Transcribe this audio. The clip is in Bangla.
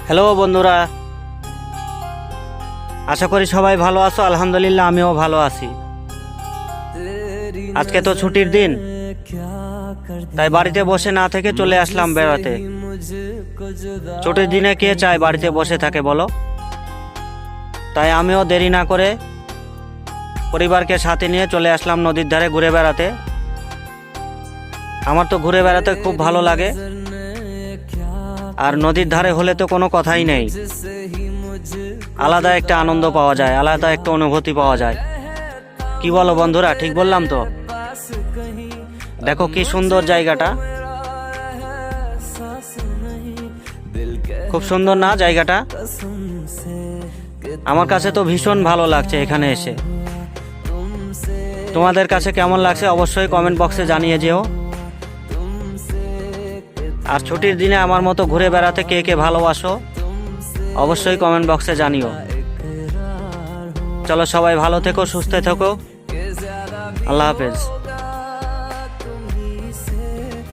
হ্যালো বন্ধুরা, আশা করি সবাই ভালো আছো। আলহামদুলিল্লাহ আমিও ভালো আছি। আজকে তো ছুটির দিন, তাই বাড়িতে বসে না থেকে চলে আসলাম বেড়াতে। ছুটির দিনে কে চায় বাড়িতে বসে থাকে বলো? তাই আমিও দেরি না করে পরিবারকে সাথে নিয়ে চলে আসলাম নদীর ধারে ঘুরে বেড়াতে। আমার তো ঘুরে বেড়াতে খুব ভালো লাগে, আর নদীর ধারে হলে তো কোনো কথাই নেই। আলাদা একটা আনন্দ পাওয়া যায়, আলাদা একটা অনুভূতি পাওয়া যায়। কি বলো বন্ধুরা, ঠিক বললাম তো? দেখো কি সুন্দর জায়গাটা, খুব সুন্দর না জায়গাটা? আমার কাছে তো ভীষণ ভালো লাগছে এখানে এসে। তোমাদের কাছে কেমন লাগছে অবশ্যই কমেন্ট বক্সে জানিয়ে যেও। আর ছুটির দিনে আমার মতো ঘুরে বেড়াতে কে কে ভালোবাসো অবশ্যই কমেন্ট বক্সে জানিও। চলো সবাই ভালো থেকো, সুস্থ থেকো। আল্লাহ হাফেজ।